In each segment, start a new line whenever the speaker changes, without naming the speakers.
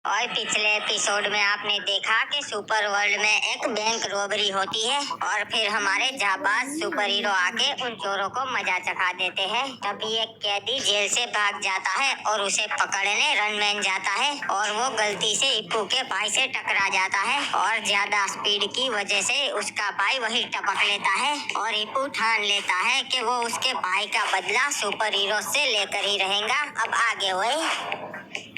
और पिछले एपिसोड में आपने देखा कि सुपर वर्ल्ड में एक बैंक रॉबरी होती है और फिर हमारे जाबाज सुपर हीरो आके उन चोरों को मजा चखा देते हैं। तभी एक कैदी जेल से भाग जाता है और उसे पकड़ने रनमैन जाता है और वो गलती से इप्पू के भाई से टकरा जाता है और ज्यादा स्पीड की वजह से उसका भाई वही टपक लेता है और इप्पू ठान लेता है कि वो उसके भाई का बदला सुपर हीरो से लेकर ही रहेगा। अब आगे वही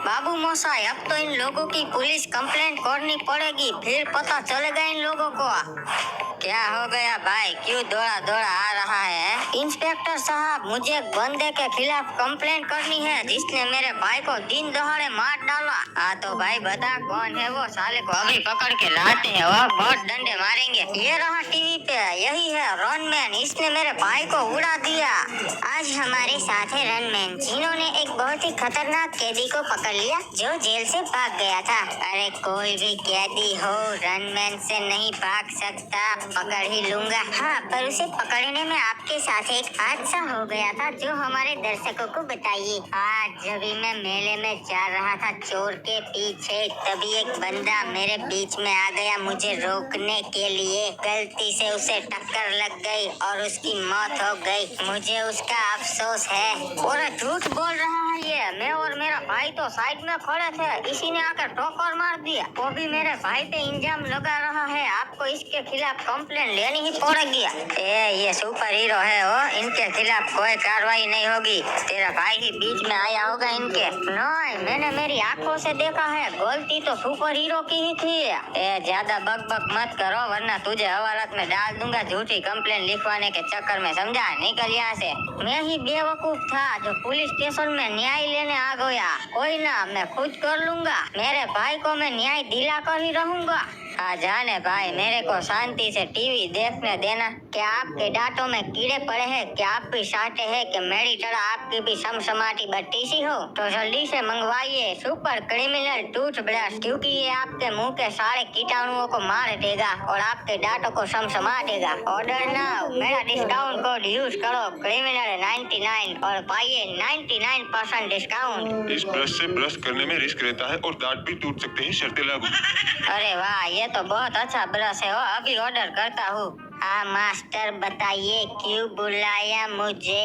बाबू मोसाई, अब तो इन लोगों की पुलिस कंप्लेंट करनी पड़ेगी, फिर पता चलेगा इन लोगों को। क्या हो गया भाई, क्यों दौड़ा दौड़ा आ रहा है? इंस्पेक्टर साहब, मुझे एक बंदे के खिलाफ कंप्लेंट करनी है जिसने मेरे भाई को दिन दहाड़े मार डाला। हाँ तो भाई बता कौन है वो, साले को अभी पकड़ के लाते हैं और बहुत डंडे मारेंगे। ये रहा टीवी पे, यही है रनमैन, इसने मेरे भाई को उड़ा दिया। आज हमारे साथ है रनमैन, जिन्होंने एक बहुत ही खतरनाक कैदी को पकड़ लिया जो जेल से भाग गया था। अरे कोई भी कैदी हो रनमैन से नहीं भाग सकता, पकड़ ही लूंगा। हाँ, पर उसे पकड़ने में आपके साथ एक हादसा हो गया था जो हमारे दर्शकों को बताइए। आज जब मैं मेले में जा रहा था चोर के पीछे, तभी एक बंदा मेरे बीच में आ गया मुझे रोकने के लिए। गलती से उसे टक्कर लग गई और उसकी मौत हो गई। मुझे उसका अफसोस है। और झूठ बोल रहा है ये, मैं और मेरा भाई तो साइड में खड़े थे, इसी ने आकर ठोकर मार दिया। वो भी मेरे भाई पे इल्जाम लगा रहा है, आपको इसके खिलाफ कंप्लेंट लेनी ही पड़ेगी। ये सुपर हीरो है वो, इनके खिलाफ कोई कार्रवाई नहीं होगी। तेरा भाई ही बीच में आया होगा इनके। नहीं, मैंने मेरी आंखों से देखा है, गलती तो सुपर हीरो की ही थी। ज्यादा बक बक मत करो वरना तुझे हवालात में डाल दूंगा झूठी कंप्लेंट लिखवाने के चक्कर में, समझा? निकल यहाँ से। मैं ही बेवकूफ था जो पुलिस स्टेशन में न्याय लेने आ गया। कोई ना, मैं खुद कर लूंगा, मेरे भाई को मैं न्याय दिला कर ही रहूंगा। जाने भाई, मेरे को शांति से टीवी देखने देना। क्या आपके दांतों में कीड़े पड़े हैं? क्या आप भी चाहते हैं कि मेरी तरह आपकी भी समसमाटी बत्ती सी हो? तो जल्दी से मंगवाइए सुपर क्रिमिनल टूथब्रश, क्योंकि ये आपके मुंह के सारे कीटाणुओं को मार देगा और आपके दांतों को समसमा देगा। ऑर्डर नाउ, मेरा डिस्काउंट कोड यूज करो क्रिमिनल 99 और पाइए 99% डिस्काउंट।
इस ब्रश से ब्रश करने में रिस्क रहता है और दांत भी टूट सकते हैं, शर्तें लागू।
अरे वाह, ये तो बहुत अच्छा ब्रश है, अभी ऑर्डर करता हूँ। हाँ मास्टर, बताइए क्यों बुलाया मुझे?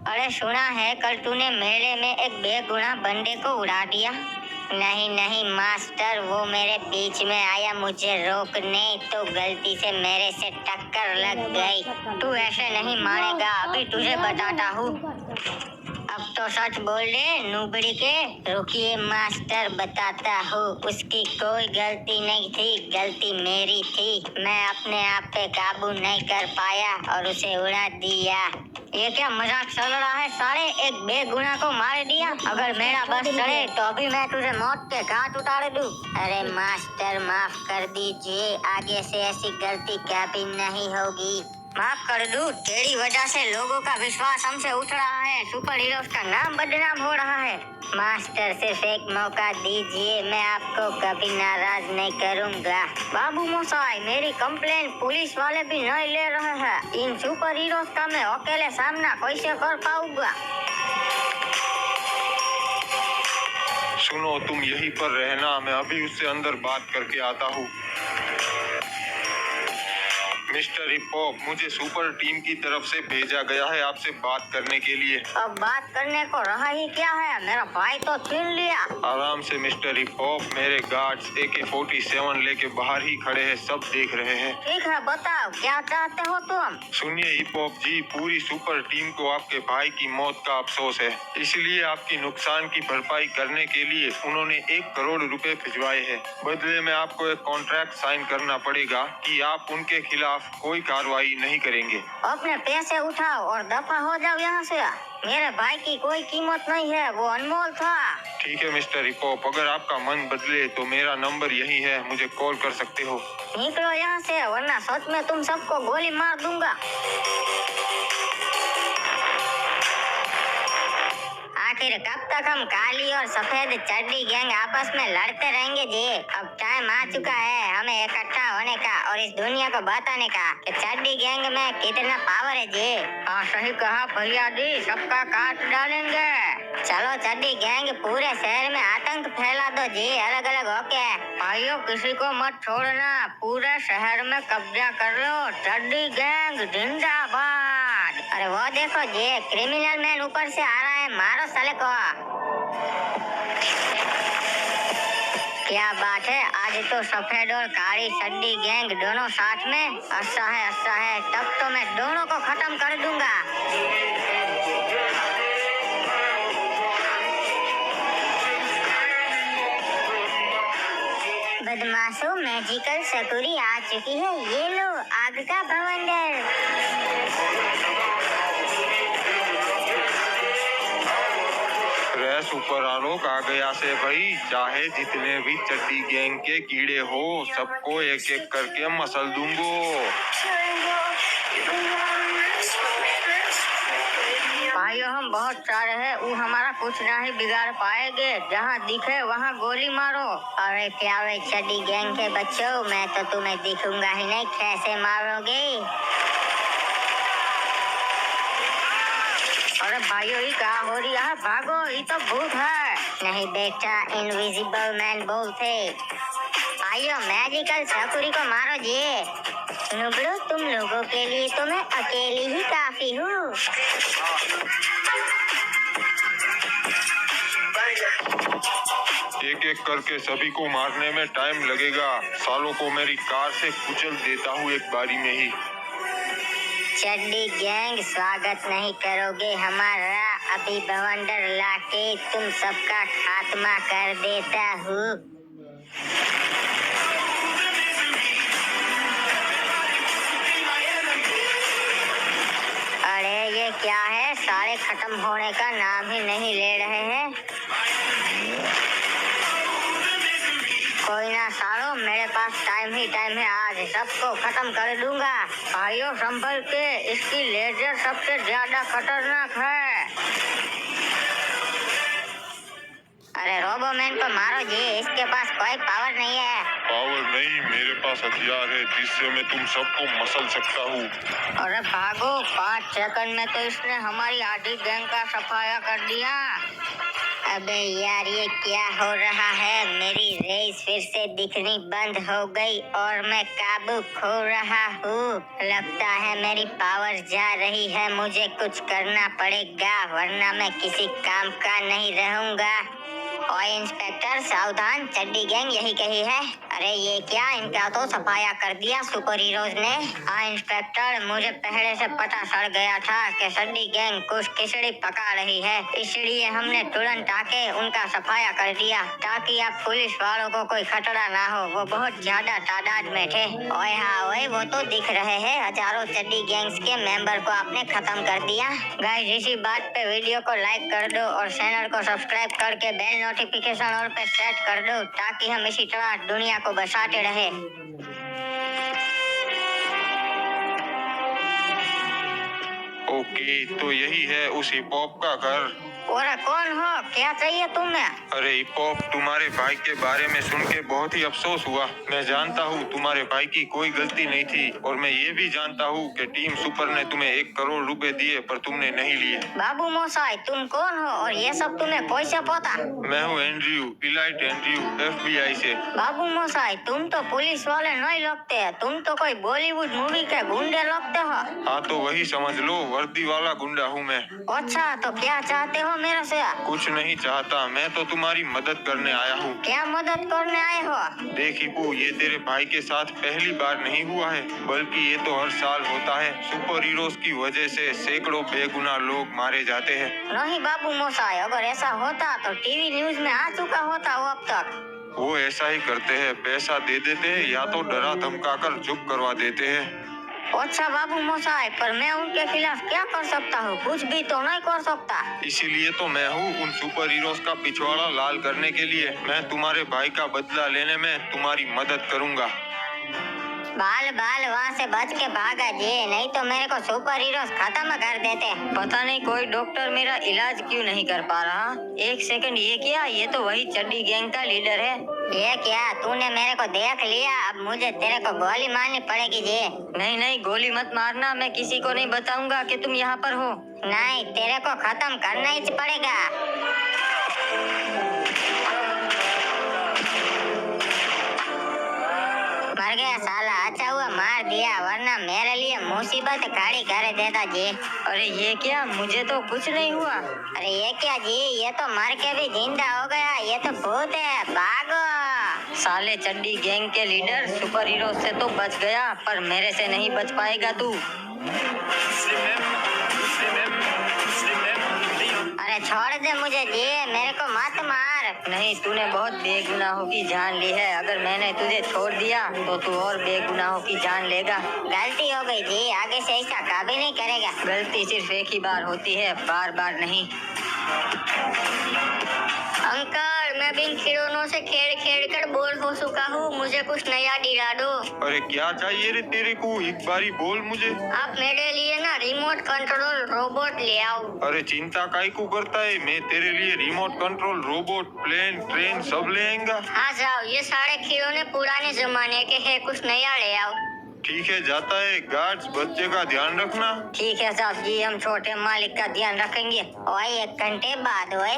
अरे सुना है कल तूने मेले में एक बेगुनाह बंदे को उड़ा दिया। नहीं नहीं मास्टर, वो मेरे बीच में आया मुझे रोकने, तो गलती से मेरे से टक्कर लग गई। तू ऐसे नहीं मानेगा, अभी तुझे बताता हूँ। अब तो सच बोल दे नूबड़ी के। रुकिए मास्टर, बताता हूँ। उसकी कोई गलती नहीं थी, गलती मेरी थी। मैं अपने आप पे काबू नहीं कर पाया और उसे उड़ा दिया। ये क्या मजाक चल रहा है सारे? एक बेगुनाह को मार दिया। अगर मेरा बस चले तो अभी मैं तुझे मौत के घाट उतार दूं। अरे मास्टर माफ कर दीजिए, आगे से ऐसी गलती कभी नहीं होगी। माफ कर दूं, तेरी वजह से लोगों का विश्वास हमसे उठ रहा है, सुपर हीरोज का नाम बदनाम हो रहा है। मास्टर सिर्फ एक मौका दीजिए, मैं आपको कभी नाराज नहीं करूंगा। बाबू मोसाई, मेरी कंप्लेंट पुलिस वाले भी नहीं ले रहे हैं। इन सुपर हीरोज का मैं अकेले सामना कैसे कर पाऊंगा?
सुनो, तुम यहीं पर रहना, मैं अभी उससे अंदर बात करके आता हूँ। मिस्टर हिप-हॉप, मुझे सुपर टीम की तरफ से भेजा गया है आपसे बात करने के लिए।
अब बात करने को रहा ही क्या है, मेरा भाई तो छीन लिया।
आराम से मिस्टर हिप-हॉप, मेरे गार्ड्स AK-47 लेके बाहर ही खड़े हैं, सब देख रहे हैं।
ठीक है, बताओ क्या चाहते हो तुम?
सुनिए हिप-हॉप जी, पूरी सुपर टीम को आपके भाई की मौत का अफसोस है, इसलिए आपकी नुकसान की भरपाई करने के लिए उन्होंने 1 करोड़ रुपए भिजवाए हैं। बदले में आपको एक कॉन्ट्रैक्ट साइन करना पड़ेगा कि आप उनके खिलाफ कोई कार्रवाई नहीं करेंगे।
अपने पैसे उठाओ और दफा हो जाओ यहाँ से। मेरे भाई की कोई कीमत नहीं है, वो अनमोल था।
ठीक है मिस्टर हिप-हॉप, अगर आपका मन बदले तो मेरा नंबर यही है, मुझे कॉल कर सकते हो।
निकलो यहाँ से वरना सच में तुम सबको गोली मार दूंगा। आखिर कब तक हम काली और सफेद चड्डी गैंग आपस में लड़ते रहेंगे जी? अब टाइम आ चुका है हमें इकट्ठा होने का और इस दुनिया को बताने का कि चड्डी गैंग में कितना पावर है जी। हाँ सही कहा भैया जी, सबका काट डालेंगे। चलो चड्डी गैंग पूरे शहर में आतंक फैला दो जी, अलग अलग होके। भाइयों किसी को मत छोड़ना, पूरे शहर में कब्जा कर लो। चड्डी गैंग जिंदाबाद। अरे वो देखो जी, क्रिमिनल मैन ऊपर से आ रहा है, मारो साले को। क्या बात है, आज तो सफेद और काली चड्डी गैंग दोनों साथ में। अच्छा है, तब तो मैं दोनों को खत्म कर दूंगा। बदमाशों, मैजिकल सकुरी आ चुकी है, ये लो आग का बवंडर।
सुपर आलोक आ गया से भाई, चाहे जितने भी चड्डी गैंग के कीड़े हो सबको एक एक करके मसल दूंगो। भाइयों हम बहुत सारे हैं, वो हमारा कुछ नहीं बिगाड़ पाएंगे, जहाँ दिखे वहाँ गोली मारो। अरे प्यारे चड्डी गैंग के बच्चों, मैं तो तुम्हें दिखूंगा ही नहीं, कैसे मारोगे? अरे भाइयों ये क्या हो रही है, भागो, ये तो भूत है। नहीं बेटा, इनविजिबल मैन बोलते। भाइयों मैजिकल सकुरी को मारो जी। नुबड़ो, तुम लोगों के लिए तो मैं अकेली ही काफी हूँ। एक एक करके सभी को मारने में टाइम लगेगा, सालों को मेरी कार से कुचल देता हूँ एक बारी में ही।
चड्डी गैंग स्वागत नहीं करोगे हमारा? अभी बवंडर लाके तुम सबका खात्मा कर देता हूँ। अरे ये क्या है, सारे खत्म होने का नाम ही नहीं ले रहे हैं। कोई ना सालो, मेरे पास टाइम है, आज सबको खत्म कर दूंगा। भाइयों संभल के, इसकी लेजर सबसे ज्यादा खतरनाक है। अरे रोबोमैन को मारो जी, इसके पास कोई पावर नहीं है।
पावर नहीं, मेरे पास हथियार है जिससे मैं तुम सबको मसल सकता हूँ।
अरे भागो, 5 सेकंड में तो इसने हमारी आधी गैंग का सफाया कर दिया। अबे यार ये क्या हो रहा है, मेरी रेस फिर से दिखनी बंद हो गई और मैं काबू खो रहा हूँ। लगता है मेरी पावर जा रही है, मुझे कुछ करना पड़ेगा वरना मैं किसी काम का नहीं रहूँगा। ओए इंस्पेक्टर सावधान, चड्डी गैंग यही कही है। अरे ये क्या, इनका तो सफाया कर दिया सुपर हीरोज ने। हाँ इंस्पेक्टर, मुझे पहले से पता चल गया था कि चड्डी गैंग कुछ खिचड़ी पका रही है, इसलिए हमने तुरंत आके उनका सफाया कर दिया ताकि आप पुलिस वालों को कोई खतरा ना हो। वो बहुत ज्यादा तादाद में थे। ओए हाँ ओए, वो तो दिख रहे हैं, हजारों चड्डी गैंग्स के मेंबर को आपने खत्म कर दिया। गाइस इसी बात पे वीडियो को लाइक कर दो और चैनल को सब्सक्राइब करके बेल नोटिफिकेशन ऑल पे सेट कर दो ताकि हम इसी तरह दुनिया को बचाते रहे।
ओके, तो यही है उस हिप हॉप का घर।
और कौन हो, क्या चाहिए तुम्हें?
अरे हिप हॉप, तुम्हारे भाई के बारे में सुन के बहुत ही अफसोस हुआ। मैं जानता हूँ तुम्हारे भाई की कोई गलती नहीं थी और मैं ये भी जानता हूँ कि टीम सुपर ने तुम्हें 1 करोड़ रुपए दिए पर तुमने नहीं लिए।
बाबू मोसाई, तुम कौन हो और ये सब तुम्हें कैसे पता?
मैं हूँ एंड्रयू, इलाइट एंड्रयू, FBI से।
बाबू मोसाई, तुम तो पुलिस वाले नहीं लगते, तुम तो कोई बॉलीवुड मूवी के गुंडे लगते हो।
हाँ तो वही समझ लो, वर्दी वाला गुंडा हूँ मैं।
अच्छा, तो क्या चाहते हो मेरे से?
कुछ नहीं चाहता, मैं तो तुम्हारी मदद करने आया हूँ।
क्या मदद करने आए हो?
देख हिपू, ये तेरे भाई के साथ पहली बार नहीं हुआ है, बल्कि ये तो हर साल होता है। सुपर हीरोज की वजह से सैकड़ों बेगुनाह लोग मारे जाते हैं।
नहीं बाबू मोसाई, अगर ऐसा होता तो टीवी न्यूज में आ चुका होता वो अब तक।
वो ऐसा ही करते हैं, पैसा दे देते हैं या तो डरा धमका कर चुप करवा देते हैं।
अच्छा बाबू मोसाई, पर मैं उनके खिलाफ क्या कर सकता हूँ? कुछ भी तो नहीं कर सकता।
इसीलिए तो मैं हूँ उन सुपर हीरोज का पिछवाड़ा लाल करने के लिए। मैं तुम्हारे भाई का बदला लेने में तुम्हारी मदद करूँगा।
बाल बाल वहाँ से बच के भागा जी, नहीं तो मेरे को सुपर हीरो खत्म कर देते।
पता नहीं कोई डॉक्टर मेरा इलाज क्यों नहीं कर पा रहा। एक सेकंड, ये क्या? ये तो वही चड्डी गैंग का लीडर है।
ये क्या, तूने मेरे को देख लिया? अब मुझे तेरे को गोली मारनी पड़ेगी जी।
नहीं नहीं, गोली मत मारना, मैं किसी को नहीं बताऊंगा कि तुम यहाँ पर हो।
नहीं, तेरे को खत्म करना ही पड़ेगा। मर गया साला, अच्छा हुआ मार दिया, वरना मेरे लिए मुसीबत खड़ी कर देता जी।
अरे ये क्या? मुझे तो कुछ नहीं हुआ।
अरे ये क्या जी, ये तो मर के भी जिंदा हो गया, ये तो भूत है, भागो।
साले चड्डी गैंग के लीडर, सुपर हीरो से तो बच गया, पर मेरे से नहीं बच पाएगा तू।
अरे छोड़ दे मुझे जी, मेरे को मत मार।
नहीं, तूने बहुत बेगुनाहों की जान ली है। अगर मैंने तुझे छोड़ दिया तो तू और बेगुनाहों की जान लेगा।
गलती हो गई जी, आगे से ऐसा कभी नहीं करेगा।
गलती सिर्फ एक ही बार होती है, बार बार नहीं।
अंकल, मैं भी इन खिलौनों से खेल खेल कर बोर हो चुका हूँ, मुझे कुछ नया दिला दो।
अरे क्या चाहिए रे तेरे को, एक बारी बोल मुझे।
आप मेरे लिए ना रिमोट कंट्रोल रोबोट ले आओ।
अरे चिंता काहे को करता है, मैं तेरे लिए remote control robot, plane, train सब ले आएगा।
हाँ जाओ, ये सारे खिलौने पुराने जमाने के हैं, कुछ नया ले आओ।
ठीक है, जाता है। गार्ड्स, बच्चे का ध्यान रखना।
ठीक है साहब जी, हम छोटे मालिक का ध्यान रखेंगे।
ओए 1 घंटे बाद ओए।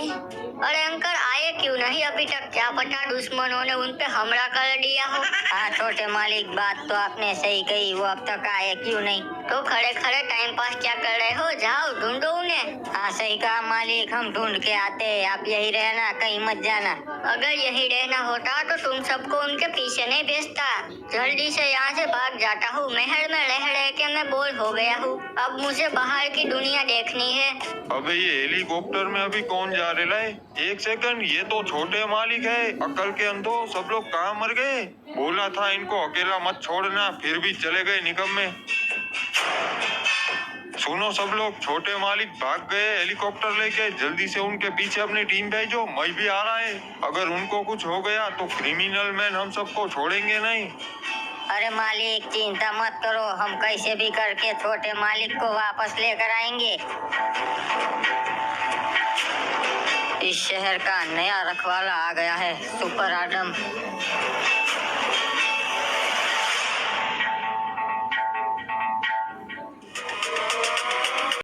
अरे अंकल आए क्यों नहीं अभी तक? क्या पता दुश्मनों ने उन पे हमला कर दिया हो।
हाँ छोटे मालिक, बात तो आपने सही कही, वो अब तक आए क्यों नहीं।
तो खड़े खड़े टाइम पास क्या कर रहे हो? जाओ ढूंढो उन्हें।
हाँ सही कहा मालिक, हम ढूंढ के आते हैं, आप यही रहना, कहीं मत जाना।
अगर यही रहना होता तो तुम सबको उनके पीछे नहीं भेजता। जल्दी से यहाँ से भाग जाता हूँ, महल में रह रह के मैं बोर हो गया हूँ, अब मुझे बाहर की दुनिया देखनी है।
अबे ये हेलीकॉप्टर में अभी कौन जा रहा है? एक सेकंड, ये तो छोटे मालिक है। अकल के अंधो, सब लोग कहाँ मर गए? बोला था इनको अकेला मत छोड़ना, फिर भी चले गए निकम्मे। सुनो सब लोग, छोटे मालिक भाग गए हेलीकॉप्टर लेके, जल्दी से उनके पीछे अपनी टीम भेजो, मैं भी आ रहा है। अगर उनको कुछ हो गया तो क्रिमिनल मैन हम सबको छोड़ेंगे नहीं।
अरे मालिक चिंता मत करो, हम कैसे भी करके छोटे मालिक को वापस लेकर आएंगे। इस शहर का नया रखवाला आ गया है, सुपर आदम।